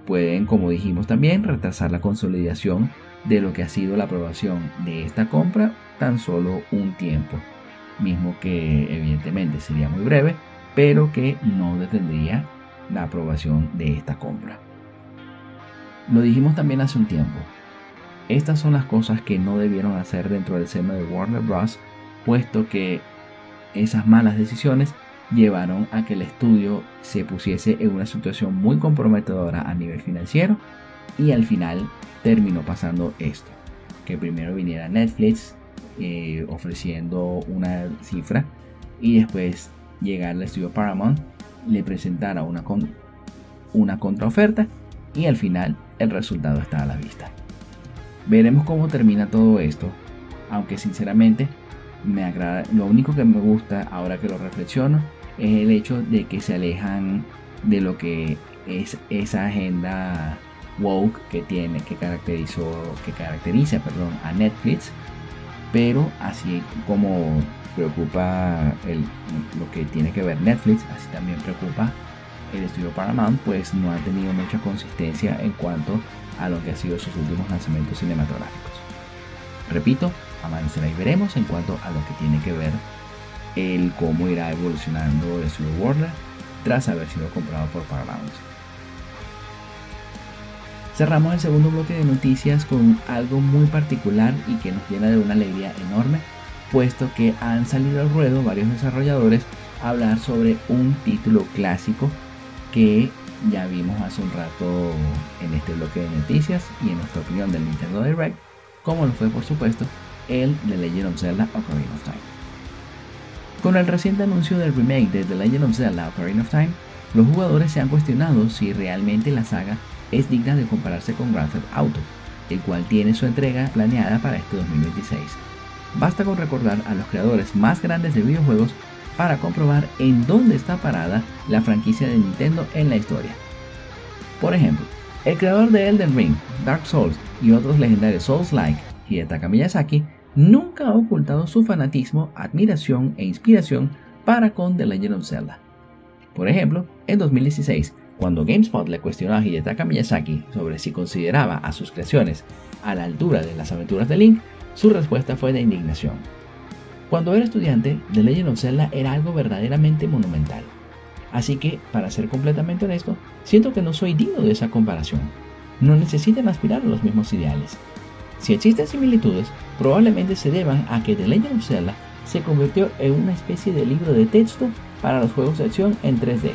pueden, como dijimos también, retrasar la consolidación de lo que ha sido la aprobación de esta compra tan solo un tiempo, mismo que evidentemente sería muy breve, pero que no detendría la aprobación de esta compra. Lo dijimos también hace un tiempo. Estas son las cosas que no debieron hacer dentro del seno de Warner Bros., puesto que esas malas decisiones llevaron a que el estudio se pusiese en una situación muy comprometedora a nivel financiero, y al final terminó pasando esto, que primero viniera Netflix ofreciendo una cifra y después llegar al estudio Paramount, le presentara una contraoferta y al final el resultado está a la vista. Veremos cómo termina todo esto, aunque sinceramente me agrada. Lo único que me gusta ahora que lo reflexiono es el hecho de que se alejan de lo que es esa agenda woke que caracteriza a Netflix, pero así como preocupa lo que tiene que ver Netflix, así también preocupa el estudio Paramount, pues no ha tenido mucha consistencia en cuanto a lo que ha sido sus últimos lanzamientos cinematográficos. Repito, amanecerá y veremos en cuanto a lo que tiene que ver el cómo irá evolucionando el estudio Warner tras haber sido comprado por Paramount. Cerramos el segundo bloque de noticias con algo muy particular y que nos llena de una alegría enorme, puesto que han salido al ruedo varios desarrolladores a hablar sobre un título clásico que ya vimos hace un rato en este bloque de noticias y en nuestra opinión del Nintendo Direct, como lo fue por supuesto el The Legend of Zelda Ocarina of Time. Con el reciente anuncio del remake de The Legend of Zelda Ocarina of Time, los jugadores se han cuestionado si realmente la saga es digna de compararse con Grand Theft Auto, el cual tiene su entrega planeada para este 2026. Basta con recordar a los creadores más grandes de videojuegos para comprobar en dónde está parada la franquicia de Nintendo en la historia. Por ejemplo, El creador de Elden Ring, Dark Souls y otros legendarios Souls-like, Hidetaka Miyazaki, nunca ha ocultado su fanatismo, admiración e inspiración para con The Legend of Zelda. Por ejemplo, en 2016, cuando GameSpot le cuestionó a Hidetaka Miyazaki sobre si consideraba a sus creaciones a la altura de las aventuras de Link, su respuesta fue de indignación. Cuando era estudiante, The Legend of Zelda era algo verdaderamente monumental. Así que, para ser completamente honesto, siento que no soy digno de esa comparación. No necesitan aspirar a los mismos ideales. Si existen similitudes, probablemente se deban a que The Legend of Zelda se convirtió en una especie de libro de texto para los juegos de acción en 3D.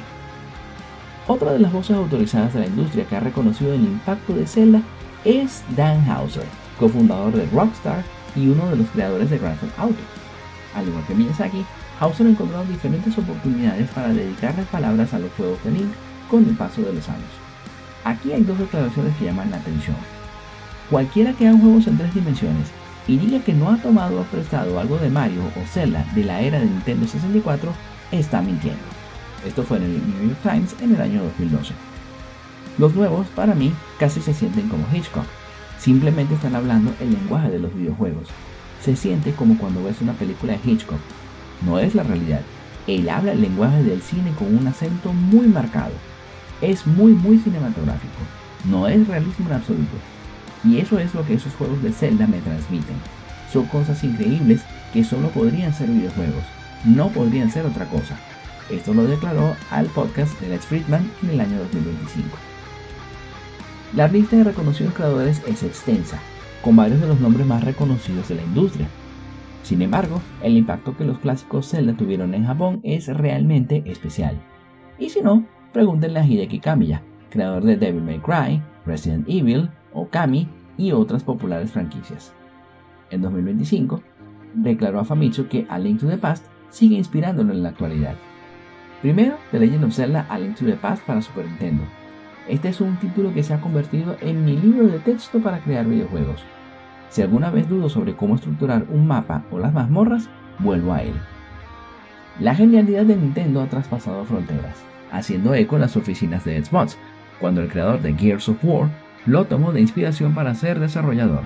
Otra de las voces autorizadas de la industria que ha reconocido el impacto de Zelda es Dan Houser, cofundador de Rockstar y uno de los creadores de Grand Theft Auto. Al igual que Miyazaki, Houser ha encontrado diferentes oportunidades para dedicarle palabras a los juegos de Link con el paso de los años. Aquí hay dos declaraciones que llaman la atención. Cualquiera que haga juegos en 3 dimensiones y diga que no ha tomado o prestado algo de Mario o Zelda de la era de Nintendo 64 está mintiendo. Esto fue en el New York Times en el año 2012. Los nuevos, para mí, casi se sienten como Hitchcock. Simplemente están hablando el lenguaje de los videojuegos. Se siente como cuando ves una película de Hitchcock. No es la realidad. Él habla el lenguaje del cine con un acento muy marcado. Es muy cinematográfico. No es realismo en absoluto. Y eso es lo que esos juegos de Zelda me transmiten. Son cosas increíbles que solo podrían ser videojuegos. No podrían ser otra cosa. Esto lo declaró al podcast de Lex Fridman en el año 2025. La lista de reconocidos creadores es extensa, con varios de los nombres más reconocidos de la industria. Sin embargo, el impacto que los clásicos Zelda tuvieron en Japón es realmente especial. Y si no, pregúntenle a Hideki Kamiya, creador de Devil May Cry, Resident Evil, Okami y otras populares franquicias. En 2025, declaró a Famitsu que A Link to the Past sigue inspirándolo en la actualidad. Primero, The Legend of Zelda A Link to the Past para Super Nintendo. Este es un título que se ha convertido en mi libro de texto para crear videojuegos. Si alguna vez dudo sobre cómo estructurar un mapa o las mazmorras, vuelvo a él. La genialidad de Nintendo ha traspasado fronteras, haciendo eco en las oficinas de Xbox, cuando el creador de Gears of War lo tomó de inspiración para ser desarrollador.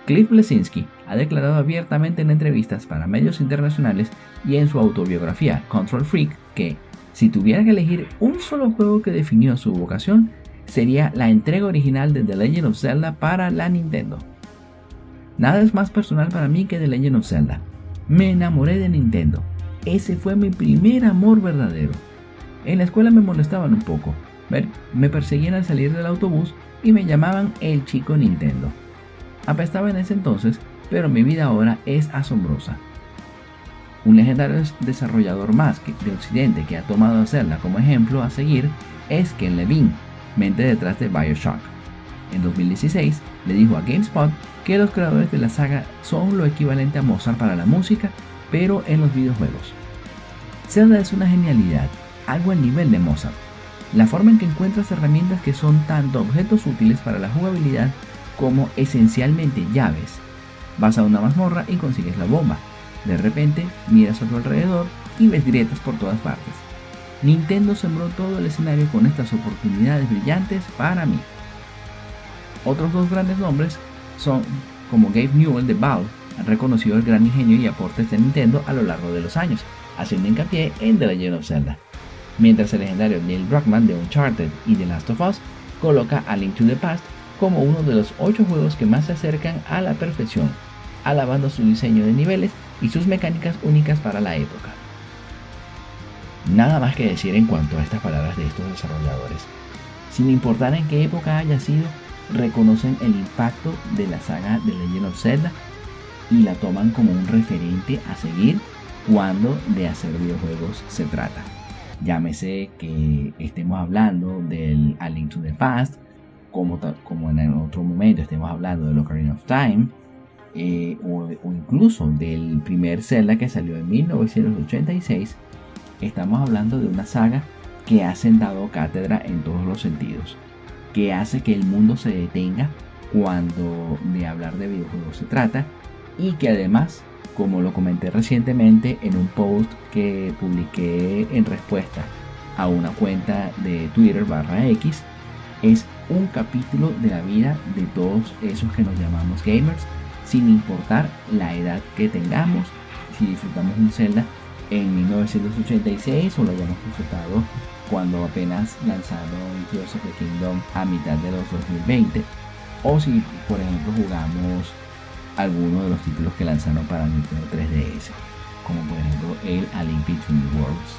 Cliff Bleszinski ha declarado abiertamente en entrevistas para medios internacionales y en su autobiografía Control Freak que, si tuviera que elegir un solo juego que definió su vocación, sería la entrega original de The Legend of Zelda para la Nintendo. Nada es más personal para mí que The Legend of Zelda. Me enamoré de Nintendo. Ese fue mi primer amor verdadero. En la escuela me molestaban un poco. Me perseguían al salir del autobús y me llamaban el chico Nintendo. Apestaba en ese entonces, pero mi vida ahora es asombrosa. Un legendario desarrollador más de Occidente que ha tomado a Zelda como ejemplo a seguir es Ken Levine, mente detrás de BioShock. En 2016 le dijo a GameSpot que los creadores de la saga son lo equivalente a Mozart para la música, pero en los videojuegos. Zelda es una genialidad, algo al nivel de Mozart. La forma en que encuentras herramientas que son tanto objetos útiles para la jugabilidad como esencialmente llaves. Vas a una mazmorra y consigues la bomba. De repente miras a tu alrededor y ves grietas por todas partes. Nintendo sembró todo el escenario con estas oportunidades brillantes para mí. Otros dos grandes nombres son como Gabe Newell de Valve, han reconocido el gran ingenio y aportes de Nintendo a lo largo de los años, haciendo hincapié en The Legend of Zelda. Mientras el legendario Neil Druckmann de Uncharted y The Last of Us coloca A Link to the Past como uno de los 8 juegos que más se acercan a la perfección, alabando su diseño de niveles y sus mecánicas únicas para la época. Nada más que decir en cuanto a estas palabras de estos desarrolladores. Sin importar en qué época haya sido, reconocen el impacto de la saga de Legend of Zelda y la toman como un referente a seguir cuando de hacer videojuegos se trata. Llámese que estemos hablando del A Link to the Past, como en otro momento estemos hablando de Ocarina of Time, o incluso del primer Zelda que salió en 1986. Estamos hablando de una saga que ha sentado cátedra en todos los sentidos, que hace que el mundo se detenga cuando de hablar de videojuegos se trata, y que además, como lo comenté recientemente en un post que publiqué en respuesta a una cuenta de Twitter /X, es un capítulo de la vida de todos esos que nos llamamos gamers, sin importar la edad que tengamos. Si disfrutamos un Zelda en 1986 o lo hayamos disfrutado cuando apenas lanzaron Tears of the Kingdom a mitad de los 2020, o si por ejemplo jugamos alguno de los títulos que lanzaron para Nintendo 3DS, como por ejemplo el A Link Between Worlds,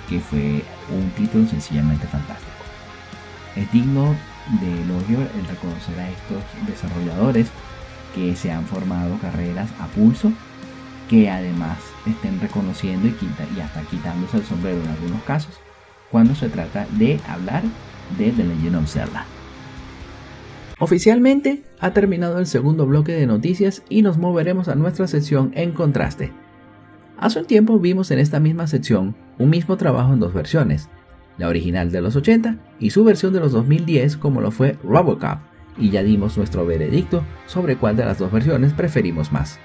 que fue un título sencillamente fantástico. Es digno de elogio el reconocer a estos desarrolladores que se han formado carreras a pulso, que además estén reconociendo y hasta quitándose el sombrero en algunos casos cuando se trata de hablar de The Legend of Zelda. Oficialmente ha terminado el segundo bloque de noticias y nos moveremos a nuestra sección en contraste. Hace un tiempo vimos en esta misma sección un mismo trabajo en dos versiones, la original de los 80 y su versión de los 2010 como lo fue RoboCop, y ya dimos nuestro veredicto sobre cuál de las dos versiones preferimos más.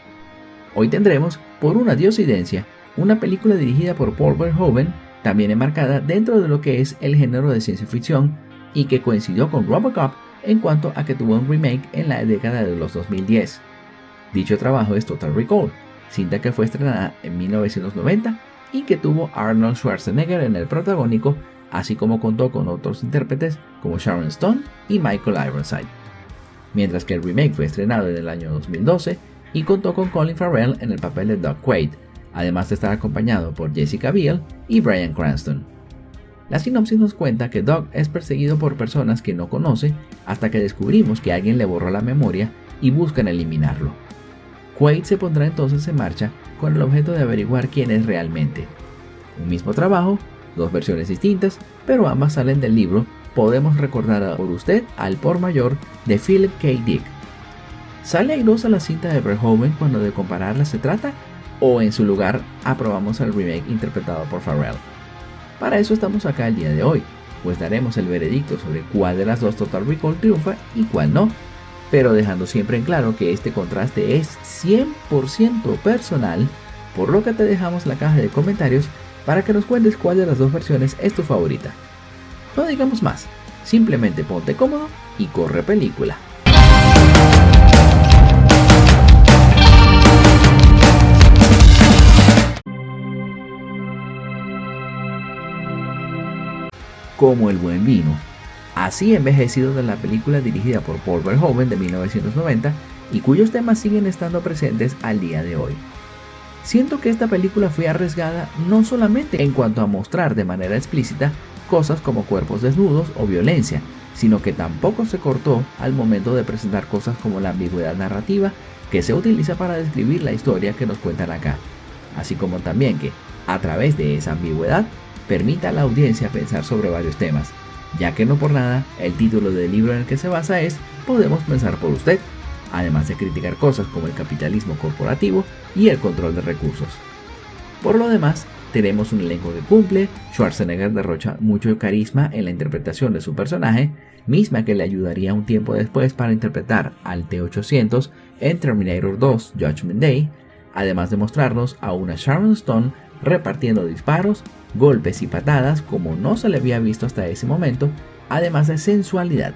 Hoy tendremos, por una diosidencia, una película dirigida por Paul Verhoeven, también enmarcada dentro de lo que es el género de ciencia ficción y que coincidió con RoboCop en cuanto a que tuvo un remake en la década de los 2010. Dicho trabajo es Total Recall, cinta que fue estrenada en 1990 y que tuvo a Arnold Schwarzenegger en el protagónico, así como contó con otros intérpretes como Sharon Stone y Michael Ironside. Mientras que el remake fue estrenado en el año 2012 y contó con Colin Farrell en el papel de Doc Quaid, además de estar acompañado por Jessica Biel y Bryan Cranston. La sinopsis nos cuenta que Doc es perseguido por personas que no conoce hasta que descubrimos que alguien le borró la memoria y buscan eliminarlo. Quaid se pondrá entonces en marcha con el objeto de averiguar quién es realmente. Un mismo trabajo, dos versiones distintas, pero ambas salen del libro Podemos recordar por usted al por mayor de Philip K. Dick. ¿Sale airosa la cinta de Verhoeven cuando de compararla se trata? ¿O en su lugar aprobamos el remake interpretado por Farrell? Para eso estamos acá el día de hoy, pues daremos el veredicto sobre cuál de las dos Total Recall triunfa y cuál no, pero dejando siempre en claro que este contraste es 100% personal, por lo que te dejamos la caja de comentarios para que nos cuentes cuál de las dos versiones es tu favorita. No digamos más, simplemente ponte cómodo y corre película. Como el buen vino, así envejecido de la película dirigida por Paul Verhoeven de 1990 y cuyos temas siguen estando presentes al día de hoy. Siento que esta película fue arriesgada no solamente en cuanto a mostrar de manera explícita cosas como cuerpos desnudos o violencia, sino que tampoco se cortó al momento de presentar cosas como la ambigüedad narrativa que se utiliza para describir la historia que nos cuentan acá, así como también que, a través de esa ambigüedad, permita a la audiencia pensar sobre varios temas, ya que no por nada el título del libro en el que se basa es Podemos pensar por usted, además de criticar cosas como el capitalismo corporativo y el control de recursos. Por lo demás, tenemos un elenco que cumple, Schwarzenegger derrocha mucho carisma en la interpretación de su personaje, misma que le ayudaría un tiempo después para interpretar al T-800 en Terminator 2 Judgment Day, además de mostrarnos a una Sharon Stone repartiendo disparos, golpes y patadas como no se le había visto hasta ese momento, además de sensualidad.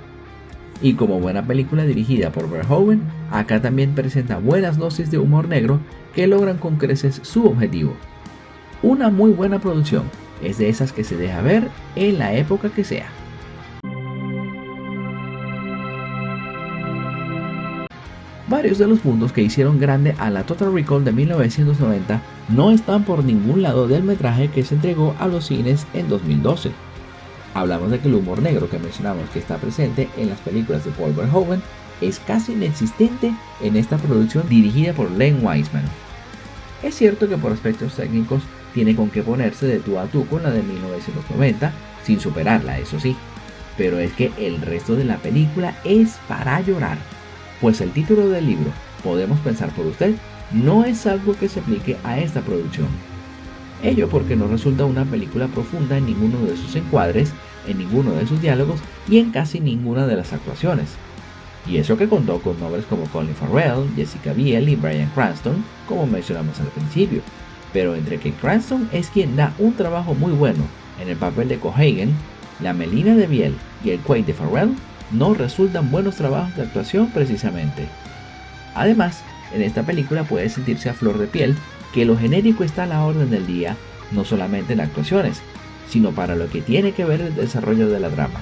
Y como buena película dirigida por Verhoeven, acá también presenta buenas dosis de humor negro que logran con creces su objetivo. Una muy buena producción, es de esas que se deja ver en la época que sea. Varios de los puntos que hicieron grande a la Total Recall de 1990 no están por ningún lado del metraje que se entregó a los cines en 2012. Hablamos de que el humor negro que mencionamos que está presente en las películas de Paul Verhoeven es casi inexistente en esta producción dirigida por Len Wiseman. Es cierto que por aspectos técnicos tiene con qué ponerse de tú a tú con la de 1990, sin superarla, eso sí, pero es que el resto de la película es para llorar, pues el título del libro, Podemos pensar por usted, no es algo que se aplique a esta producción. Ello porque no resulta una película profunda en ninguno de sus encuadres, en ninguno de sus diálogos y en casi ninguna de las actuaciones. Y eso que contó con nombres como Colin Farrell, Jessica Biel y Bryan Cranston, como mencionamos al principio. Pero entre que Cranston es quien da un trabajo muy bueno en el papel de Cohagen, la Melina de Biel y el Quaid de Farrell no resultan buenos trabajos de actuación precisamente. Además, en esta película puede sentirse a flor de piel que lo genérico está a la orden del día, no solamente en actuaciones, sino para lo que tiene que ver el desarrollo de la trama.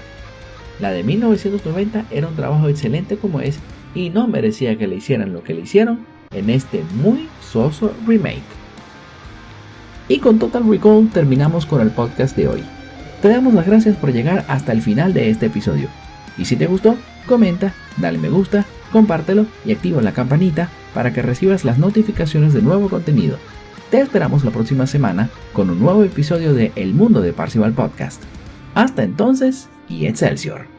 La de 1990 era un trabajo excelente como es y no merecía que le hicieran lo que le hicieron en este muy soso remake. Y con Total Recall terminamos con el podcast de hoy. Te damos las gracias por llegar hasta el final de este episodio. Y si te gustó, comenta, dale me gusta, compártelo y activa la campanita para que recibas las notificaciones de nuevo contenido. Te esperamos la próxima semana con un nuevo episodio de El Mundo de Parzival Podcast. Hasta entonces y Excelsior.